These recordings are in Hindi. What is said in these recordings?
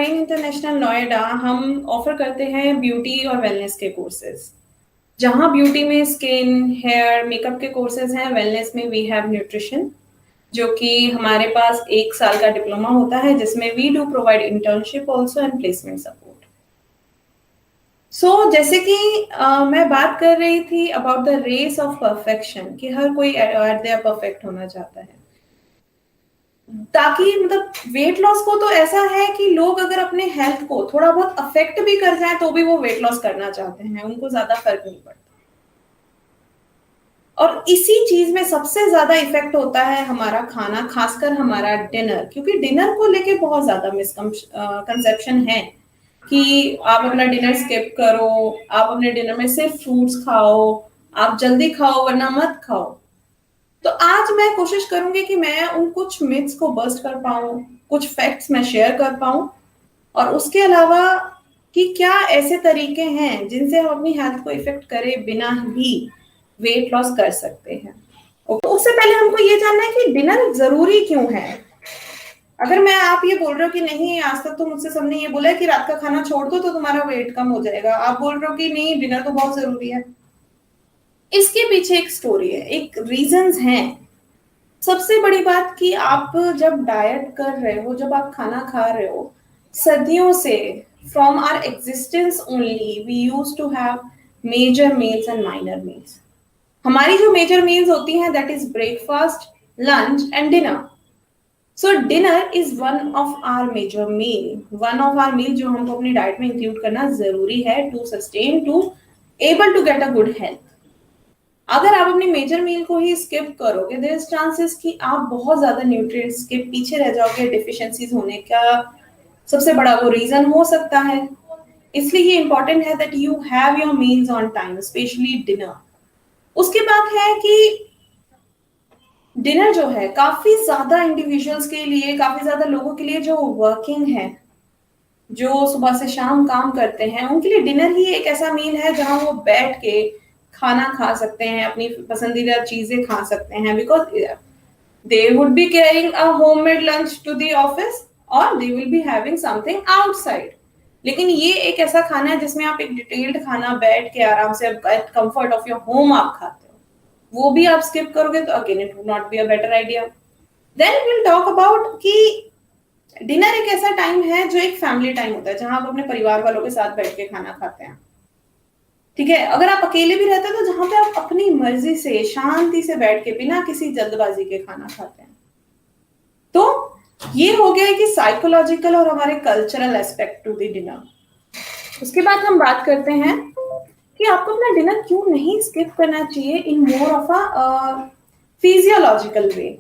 रेन इंटरनेशनल नोएडा हम ऑफर करते हैं ब्यूटी और वेलनेस के कोर्सेज। जहां ब्यूटी में स्किन, हेयर, मेकअप के कोर्सेज हैं, वेलनेस में वी हैव न्यूट्रिशन, जो कि हमारे पास 1 साल का डिप्लोमा होता है, जिसमें we do provide internship also and placement support. जैसे कि मैं बात कर रही थी about the race of perfection, कि हर कोई एट देयर परफेक्ट होना चाहता है, ताकि मतलब वेट लॉस को तो ऐसा है कि लोग अगर अपने हेल्थ को थोड़ा बहुत अफेक्ट भी कर जाए तो भी वो वेट लॉस करना चाहते हैं, उनको ज्यादा फर्क नहीं पड़ता। और इसी चीज में सबसे ज्यादा इफेक्ट होता है हमारा खाना, खासकर हमारा डिनर, क्योंकि डिनर को लेके बहुत ज्यादा मिसकंसेप्शन है कि आप अपना डिनर स्किप करो, आप अपने डिनर में सिर्फ फ्रूट्स खाओ, आप जल्दी खाओ वरना मत खाओ। तो आज मैं कोशिश करूंगी कि मैं उन कुछ मिथ्स को बस्ट कर पाऊं, कुछ फैक्ट्स मैं शेयर कर पाऊं, और उसके अलावा कि क्या ऐसे तरीके हैं जिनसे हम अपनी हेल्थ को इफेक्ट करे बिना ही वेट लॉस कर सकते हैं। उससे पहले हमको ये जानना है कि डिनर जरूरी क्यों है। अगर मैं आप ये बोल रहे हो कि नहीं, आज तक तो मुझसे सबने ये बोला है कि रात का खाना छोड़ दो तो तुम्हारा वेट कम हो जाएगा, आप बोल रहे हो कि नहीं डिनर तो बहुत जरूरी है। इसके पीछे एक स्टोरी है, एक रीजंस हैं। सबसे बड़ी बात कि आप जब डाइट कर रहे हो, जब आप खाना खा रहे हो, सदियों से from our existence only we used to have major meals and minor meals. हमारी जो मेजर मील्स होती हैं that is breakfast, lunch and dinner. So dinner is one of our major meal, one of our meal जो हमको अपनी डाइट में इंक्लूड करना जरूरी है to sustain, to able to get a good health. अगर आप अपनी मेजर मील को ही स्किप करोगे, देयर इज चांसेस कि आप बहुत ज्यादा न्यूट्रिएंट्स के पीछे रह जाओगे, डिफिशिएंसीज होने का सबसे बड़ा वो रीजन हो सकता है। इसलिए ये इंपॉर्टेंट है that you have your meals on time, specially dinner. उसके बाद है कि डिनर जो है काफी ज्यादा इंडिविजुअल्स के लिए, काफी ज्यादा लोगों के लिए जो वर्किंग है, जो सुबह से शाम काम करते हैं, उनके लिए डिनर ही एक ऐसा मील है जहां वो बैठ के खाना खा सकते हैं, अपनी पसंदीदा चीजें खा सकते हैं, because they would be carrying a homemade lunch to the office और they will be having something outside. लेकिन ये एक ऐसा खाना है जिसमें आप एक डिटेल्ड खाना बैठ के आराम से at comfort of your home आप खाते हो। वो भी आप स्किप करोगे तो again it would not be a better idea. Then will talk about कि डिनर एक ऐसा टाइम है जो एक फैमिली टाइम होता है, जहां आप अपने परिवार वालों के साथ बैठ के खाना खाते हैं। ठीक है, अगर आप अकेले भी रहते हैं तो जहां पे आप अपनी मर्जी से शांति से बैठ के बिना किसी जल्दबाजी के खाना खाते हैं। तो ये हो गया है कि साइकोलॉजिकल और हमारे cultural aspect to the dinner. उसके बाद हम बात करते हैं कि आपको अपना डिनर क्यों नहीं स्किप करना चाहिए इन मोर ऑफ अ फिजियोलॉजिकल वे।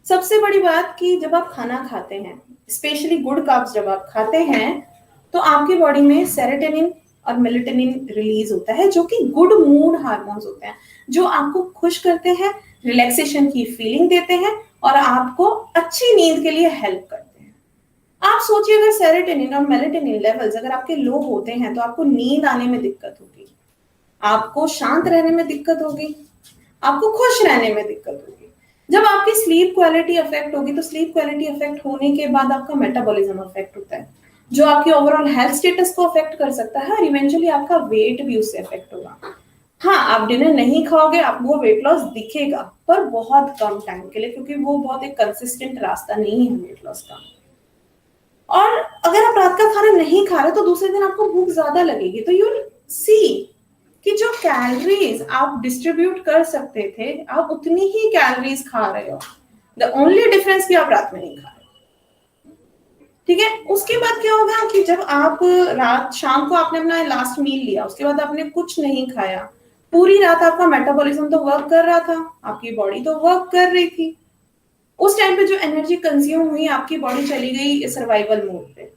सबसे बड़ी बात कि जब आप खाना खाते हैं, स्पेशली गुड कार्ब्स जब आप खाते हैं, तो आपकी बॉडी में सेरोटोनिन और मेलेटोनिन रिलीज होता है, जो कि गुड मूड हार्मोन्स होते हैं, जो आपको खुश करते हैं, रिलैक्सेशन की फीलिंग देते हैं और आपको अच्छी नींद के लिए हेल्प करते हैं। आप सोचिए अगर सेरोटोनिन और मेलेटोनिन लेवल्स अगर आपके लो होते हैं तो आपको नींद आने में दिक्कत होगी, आपको शांत रहने में दिक्कत होगी, आपको खुश रहने में दिक्कत होगी। जब आपकी स्लीप क्वालिटी अफेक्ट होगी तो स्लीप क्वालिटी अफेक्ट होने के बाद आपका मेटाबॉलिज्म अफेक्ट होता है, जो आपकी ओवरऑल हेल्थ स्टेटस को अफेक्ट कर सकता है और इवेंचुअली आपका वेट भी उससे अफेक्ट होगा। हाँ, आप डिनर नहीं खाओगे, आपको वेट लॉस दिखेगा, पर बहुत कम टाइम के लिए, क्योंकि वो बहुत एक कंसिस्टेंट रास्ता नहीं है वेट लॉस का। और अगर आप रात का खाना नहीं खा रहे तो दूसरे दिन आपको भूख ज्यादा लगेगी, तो यू विल सी कि जो कैलोरीज आप डिस्ट्रीब्यूट कर सकते थे, आप उतनी ही कैलोरीज खा रहे हो। द ओनली डिफरेंस कि आप रात में नहीं खा रहे। ठीक है, उसके बाद क्या होगा कि जब आप रात शाम को आपने अपना लास्ट मील लिया, उसके बाद आपने कुछ नहीं खाया, पूरी रात आपका मेटाबॉलिज्म तो वर्क कर रहा था, आपकी बॉडी तो वर्क कर रही थी। उस टाइम पे जो एनर्जी कंज्यूम हुई, आपकी बॉडी चली गई सर्वाइवल मोड पे,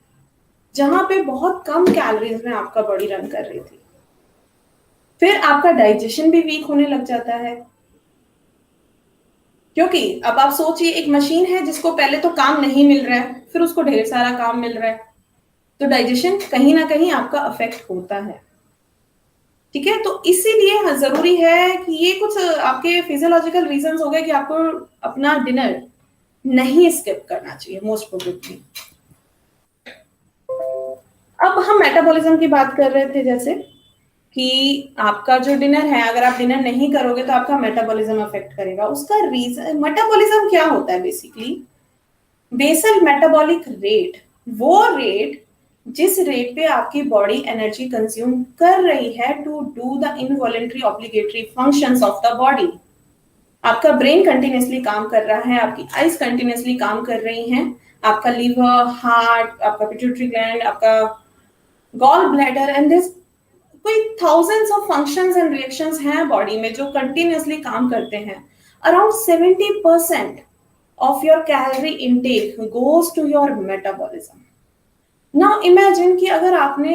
जहां पे बहुत कम कैलोरीज में आपका बॉडी रन कर रही थी। फिर आपका डाइजेशन भी वीक होने लग जाता है, क्योंकि अब आप सोचिए एक मशीन है जिसको पहले तो काम नहीं मिल रहा है, फिर उसको ढेर सारा काम मिल रहा है, तो डाइजेशन कहीं ना कहीं आपका अफेक्ट होता है। ठीक है, तो इसीलिए जरूरी है कि ये कुछ आपके फिजियोलॉजिकल रीजंस हो गए कि आपको अपना डिनर नहीं स्किप करना चाहिए मोस्ट प्रोबेबली। अब हम मेटाबॉलिज्म की बात कर रहे थे, जैसे कि आपका जो डिनर है, अगर आप डिनर नहीं करोगे तो आपका मेटाबॉलिज्म अफेक्ट करेगा। उसका रीजन, मेटाबॉलिज्म क्या होता है बेसिकली? बेसल मेटाबॉलिक रेट, वो रेट जिस रेट पे आपकी बॉडी एनर्जी कंज्यूम कर रही है to do the involuntary obligatory functions of the body. आपका ब्रेन कंटिन्यूसली काम कर रहा है, आपकी आईज कंटिन्यूसली काम कर रही हैं, आपका लीवर, हार्ट, आपका पिट्यूटरी ग्लैंड, आपका गॉल ब्लैडर, एंड दिस कोई thousands of functions and reactions हैं बॉडी में जो कंटिन्यूसली काम करते हैं। Around 70% of your calorie intake goes to your metabolism. Now imagine कि अगर आपने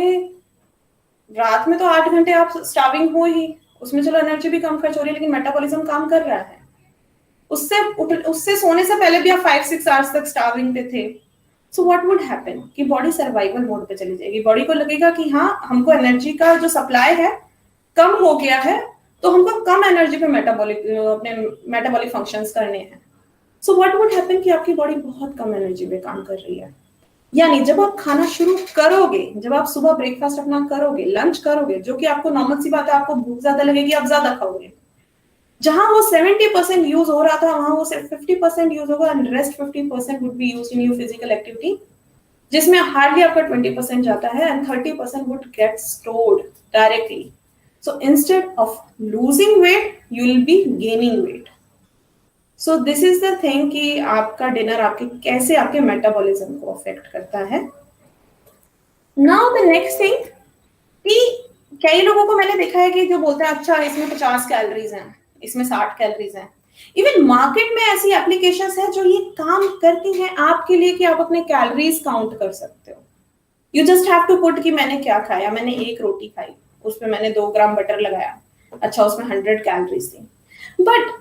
रात में तो 8 घंटे आप स्टार्विंग हो ही, उसमें चलो एनर्जी भी कम खर्च हो रही है, लेकिन मेटाबॉलिज्म काम कर रहा है। उससे सोने से पहले भी आप 5-6 आवर्स तक स्टार्विंग पे थे। सो व्हाट वुड हैपन कि बॉडी सर्वाइवल मोड पे चली जाएगी। बॉडी को लगेगा कि हाँ, हमको एनर्जी का जो सप्लाई है कम हो गया है, तो हमको कम एनर्जी पे अपने मेटाबॉलिक फंक्शंस करने हैं। सो व्हाट वुड हैपन कि आपकी बॉडी बहुत कम एनर्जी पे काम कर रही है। यानी जब आप खाना शुरू करोगे, जब आप सुबह ब्रेकफास्ट अपना करोगे, लंच करोगे, जो कि आपको नॉर्मल सी बात है, आपको भूख ज्यादा लगेगी, आप ज्यादा खाओगे। जहां वो 70% यूज हो रहा था, वहां वो सिर्फ 50% यूज होगा, and rest 50% would be used in your physical activity, जिसमें हार्डली आपका 20% जाता है, and 30% would get stored directly. So instead of losing weight, you will be gaining weight. So this is the thing कि आपका डिनर आपके कैसे आपके मेटाबॉलिज्म को अफेक्ट करता है। नाउ द नेक्स्ट थिंग कि कई लोगों को मैंने देखा है कि जो बोलते हैं अच्छा इसमें 50 कैलोरीज हैं, इसमें 60 कैलोरीज हैं। इवन मार्केट में ऐसी एप्लीकेशंस हैं जो ये काम करती हैं आपके लिए कि आप अपने कैलोरीज काउंट कर सकते हो। You just have to put कि मैंने क्या खाया, मैंने एक रोटी खाई, उसमें मैंने 2 ग्राम बटर लगाया, अच्छा उसमें 100 कैलोरीज थी। But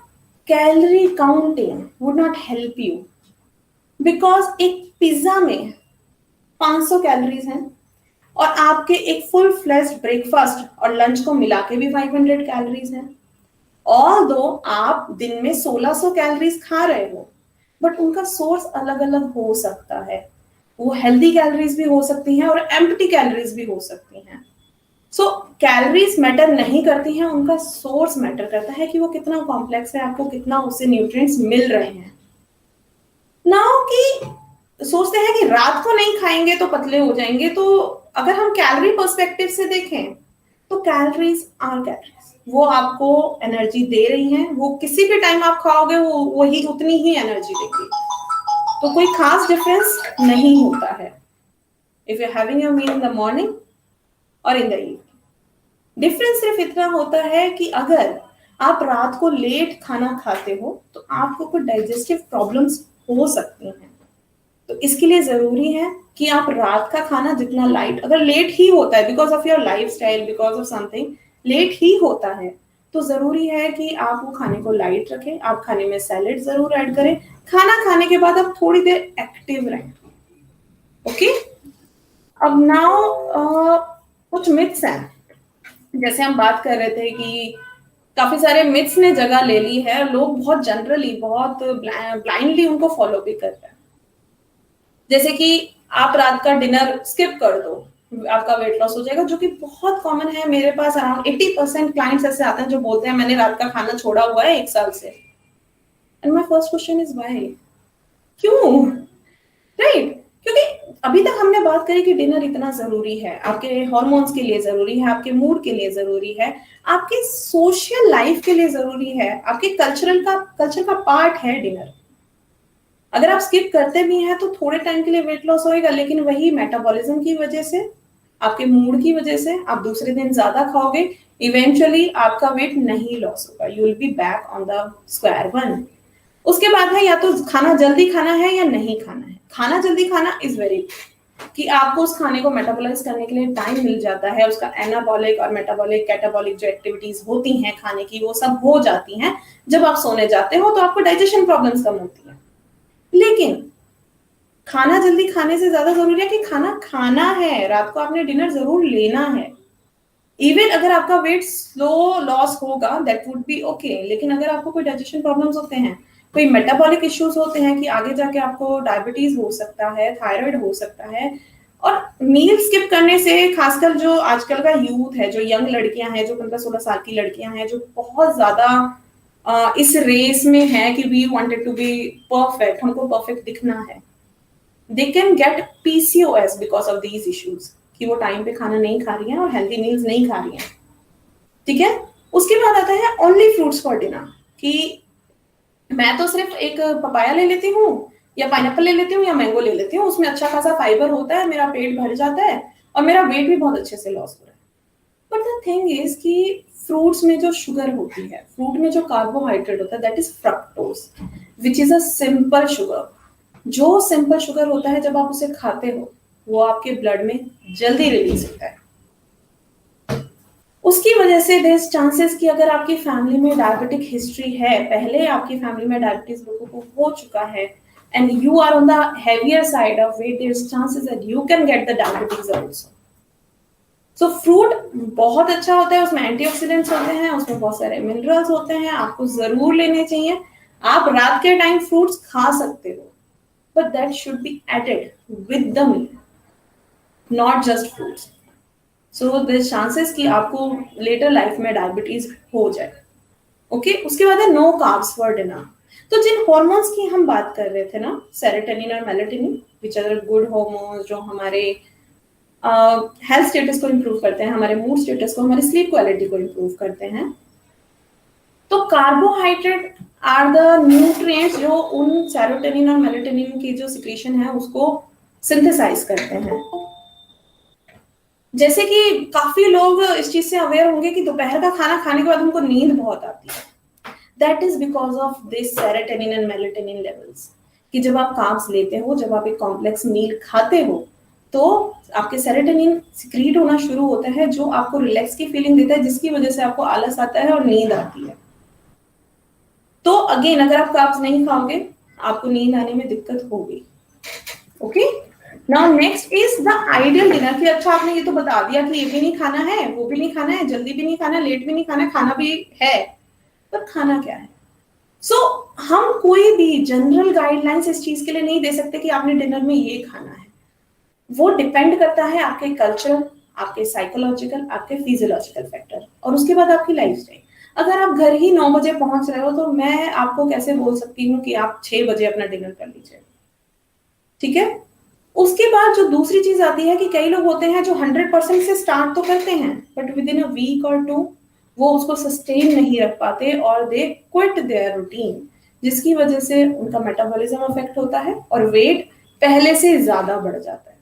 calorie counting would not help you, because एक पिज्जा में 500 कैलोरीज हैं और आपके एक फुल फ्लेश्ड ब्रेकफास्ट और लंच को मिला के भी 500 कैलोरीज हैं। और दो आप दिन में 1600 कैलोरीज खा रहे हो, बट उनका सोर्स अलग अलग हो सकता है। वो हेल्दी कैलोरीज भी हो सकती हैं और एम्प्टी कैलोरीज भी हो सकती हैं। सो कैलोरीज मैटर नहीं करती हैं, उनका सोर्स मैटर करता है कि वो कितना कॉम्प्लेक्स है, आपको कितना उससे न्यूट्रिएंट्स मिल रहे हैं। नाउ कि सोचते हैं कि रात को नहीं खाएंगे तो पतले हो जाएंगे, तो अगर हम कैलोरी पर्सपेक्टिव से देखें तो कैलोरीज आर कैलोरीज, वो आपको एनर्जी दे रही हैं, वो किसी भी टाइम आप खाओगे वो वही उतनी ही एनर्जी देगी, तो कोई खास डिफरेंस नहीं होता है if you are having your meal in the morning और इन द इवनिंग। डिफरेंस सिर्फ इतना होता है कि अगर आप रात को लेट खाना खाते हो तो आपको कुछ डाइजेस्टिव प्रॉब्लम्स हो सकती हैं। तो इसके लिए जरूरी है कि आप रात का खाना जितना लाइट, अगर लेट ही होता है because of your lifestyle, because of something late ही होता है, तो जरूरी है कि आप वो खाने को लाइट रखें। आप खाने में सैलेड जरूर ऐड करें। खाना खाने के बाद आप थोड़ी देर एक्टिव रहें। ओके, अब नाउ कुछ मिथ्स हैं, जैसे हम बात कर रहे थे कि काफी सारे मिथ्स ने जगह ले ली है, लोग बहुत जनरली, बहुत ब्लाइंडली उनको फॉलो भी कर रहे हैं। जैसे कि आप रात का डिनर स्किप कर दो, आपका वेट लॉस हो जाएगा, जो कि बहुत कॉमन है। मेरे पास अराउंड 80% क्लाइंट्स ऐसे आते हैं जो बोलते हैं मैंने रात का खाना छोड़ा हुआ है 1 साल से। And my first question is why, क्यों? राइट, क्योंकि अभी तक हमने बात करी कि डिनर इतना जरूरी है, आपके हार्मोन्स के लिए जरूरी है, आपके मूड के लिए जरूरी है, आपके सोशल लाइफ के लिए जरूरी है, आपके कल्चर का पार्ट है डिनर। अगर आप स्किप करते भी हैं तो थोड़े टाइम के लिए वेट लॉस होएगा, लेकिन वही मेटाबॉलिज्म की वजह से, आपके मूड की वजह से आप दूसरे दिन ज्यादा खाओगे, इवेंचुअली आपका वेट नहीं लॉस होगा, you will be back on the square one. उसके बाद है या तो खाना जल्दी खाना है या नहीं खाना है। खाना जल्दी खाना इज वेरी कि आपको उस खाने को मेटाबोलाइज करने के लिए टाइम मिल जाता है, उसका एनाबॉलिक और मेटाबॉलिक कैटाबॉलिक जो एक्टिविटीज होती हैं खाने की वो सब हो जाती हैं। जब आप सोने जाते हो तो आपको डाइजेशन प्रॉब्लम्स कम होती है। लेकिन खाना जल्दी खाने से ज्यादा जरूरी है कि खाना खाना है, रात को आपने डिनर जरूर लेना है। इवन अगर आपका वेट स्लो लॉस होगा दैट वुड बी ओके, लेकिन अगर आपको कोई डाइजेशन प्रॉब्लम्स होते हैं, कोई मेटाबॉलिक इश्यूज होते हैं कि आगे जाके आपको डायबिटीज हो सकता है, थायराइड हो सकता है, और मील स्किप करने से खासकर जो आजकल का यूथ है, जो यंग लड़कियां हैं, जो 15-16 साल की लड़कियां हैं, जो बहुत ज्यादा इस रेस में है कि we wanted to be perfect, हमको परफेक्ट दिखना है, they can get PCOS because of these issues, कि वो टाइम पे खाना नहीं खा रही हैं और हेल्दी मील्स नहीं खा रही हैं। ठीक है, उसके बाद आता है ओनली फ्रूट्स फॉर डिनर, कि मैं तो सिर्फ एक पपाया ले लेती हूँ या पाइनएप्पल ले लेती हूँ या मैंगो ले लेती हूँ, उसमें अच्छा खासा फाइबर होता है, मेरा पेट भर जाता है और मेरा वेट भी बहुत अच्छे से लॉस हो रहा है। बट द थिंग इज कि फ्रूट्स में जो शुगर होती है, फ्रूट में जो कार्बोहाइड्रेट होता है, that is fructose, which is a simple sugar. जो सिंपल शुगर होता है, जब आप उसे खाते हो, वो आपके ब्लड में जल्दी रिलीज होता है। उसकी वजह से देयर चांसेस कि अगर आपकी फैमिली में डायबिटिक हिस्ट्री है, पहले आपकी फैमिली में डायबिटीज लोगों को हो चुका है, and you are on the heavier side of weight, there chances that you can get the diabetes also. So fruit बहुत अच्छा होता है, उसमें एंटीऑक्सीडेंट्स होते हैं, उसमें बहुत सारे मिनरल्स होते हैं, आपको जरूर लेने चाहिए। आप रात के टाइम फ्रूट्स खा सकते हो, but that should be added with the meal, not just fruits. So there chances कि आपको लेटर लाइफ में डायबिटीज हो जाए। ओके, उसके बाद है नो कार्ब्स फॉर डिनर। तो जिन हॉर्मोन्स की हम बात कर रहे थे ना, सेरोटोनिन और melatonin, which are good hormones, जो हमारे हेल्थ स्टेटस को इंप्रूव करते हैं, हमारे मूड स्टेटस को, हमारी स्लीप क्वालिटी को इंप्रूव करते हैं। तो कार्बोहाइड्रेट आर द न्यूट्रिएंट्स जो उन सेरोटोनिन और मेलाटोनिन की जो सिक्रीशन है उसको सिंथेसाइज करते हैं। जैसे कि काफी लोग इस चीज से अवेयर होंगे कि दोपहर का खाना खाने के बाद उनको नींद बहुत आती है, that is because of this serotonin and melatonin levels. कि जब आप कार्ब्स लेते हो, जब आप एक कॉम्प्लेक्स मील खाते हो, तो आपके सेरोटोनिन सिक्रीट होना शुरू होता है, जो आपको रिलैक्स की फीलिंग देता है, जिसकी वजह से आपको आलस आता है और नींद आती है। तो अगेन, अगर आप कार्ब्स नहीं खाओगे, आपको नींद आने में दिक्कत होगी। Okay, now next is the ideal dinner. कि अच्छा, आपने ये तो बता दिया कि ये भी नहीं खाना है, वो भी नहीं खाना है, जल्दी भी नहीं खाना, लेट भी नहीं खाना, खाना भी है, पर खाना क्या है? हम कोई भी जनरल गाइडलाइंस इस चीज के लिए नहीं दे सकते कि आपने डिनर में ये खाना है। वो डिपेंड करता है आपके कल्चर, आपके साइकोलॉजिकल, आपके फिजियोलॉजिकल फैक्टर, और उसके बाद आपकी लाइफस्टाइल। अगर आप घर ही 9 बजे पहुंच रहे हो, तो मैं आपको कैसे बोल सकती हूँ कि आप 6 बजे अपना डिनर कर लीजिए? ठीक है। उसके बाद जो दूसरी चीज आती है कि कई लोग होते हैं जो 100% से स्टार्ट तो करते हैं, but within a week और 2 वो उसको सस्टेन नहीं रख पाते और दे क्विट देयर रूटीन, जिसकी वजह से उनका मेटाबॉलिज्म अफेक्ट होता है और वेट पहले से ज्यादा बढ़ जाता है।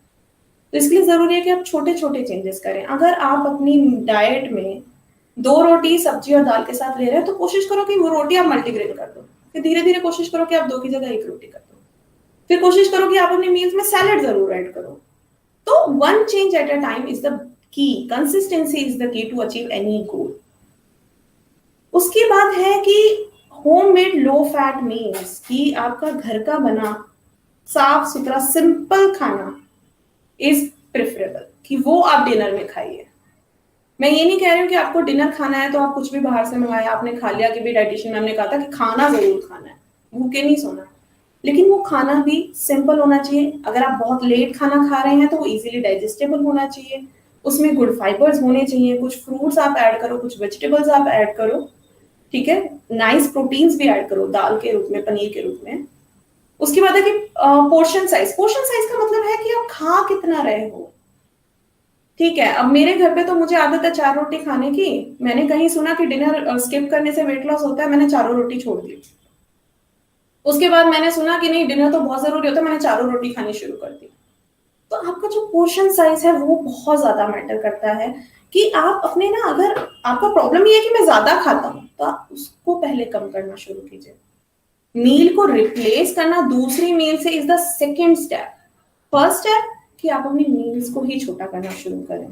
तो इसलिए जरूरी है कि आप छोटे छोटे चेंजेस करें। अगर आप अपनी डाइट में 2 रोटी सब्जी और दाल के साथ ले रहे हैं, तो कोशिश करो कि वो रोटी आप मल्टीग्रेन कर दो। फिर धीरे धीरे कोशिश करो कि आप 2 की जगह 1 रोटी कर दो। फिर कोशिश करो कि आप अपनी मील्स में सैलेड जरूर ऐड करो। तो one change at a time is the key, consistency is the key to achieve any goal. उसके बाद है कि होममेड लो फैट मील्स, कि आपका घर का बना साफ सुथरा सिंपल खाना इज प्रेफरेबल, कि वो आप डिनर में खाइए। मैं ये नहीं कह रही हूँ कि आपको डिनर खाना है तो आप कुछ भी बाहर से मंगाया, आपने खा लिया, कि भी डाइटिशियन मैम ने कहा था कि खाना जरूर खाना है, भूखे नहीं सोना, लेकिन वो खाना भी सिंपल होना चाहिए। अगर आप बहुत लेट खाना खा रहे हैं तो वो इजीली डाइजेस्टेबल होना चाहिए, उसमें गुड फाइबर्स होने चाहिए, कुछ फ्रूट्स आप ऐड करो, कुछ वेजिटेबल्स आप ऐड करो, ठीक है, नाइस प्रोटीन्स भी ऐड करो, दाल के रूप में, पनीर के रूप में। उसके बाद है कि पोर्शन साइज। पोर्शन साइज का मतलब है कि आप खा कितना रहे हो। ठीक है, अब मेरे घर पे तो मुझे आदत है 4 रोटी खाने की। मैंने कहीं सुना कि डिनर स्किप करने से वेट लॉस होता है, मैंने 4 रोटी छोड़ दी। उसके बाद मैंने सुना कि नहीं, डिनर तो बहुत जरूरी होता है, मैंने 4 रोटी खानी शुरू कर दी। तो आपका जो पोर्शन साइज है वो बहुत ज्यादा मैटर करता है, कि आप अपने ना, अगर आपका प्रॉब्लम ये है कि मैं ज्यादा खाता हूं, तो आप उसको पहले कम करना शुरू कीजिए। मील को रिप्लेस करना दूसरी मील से is the second step. First step कि आप अपनी मील्स को ही छोटा करना शुरू करें।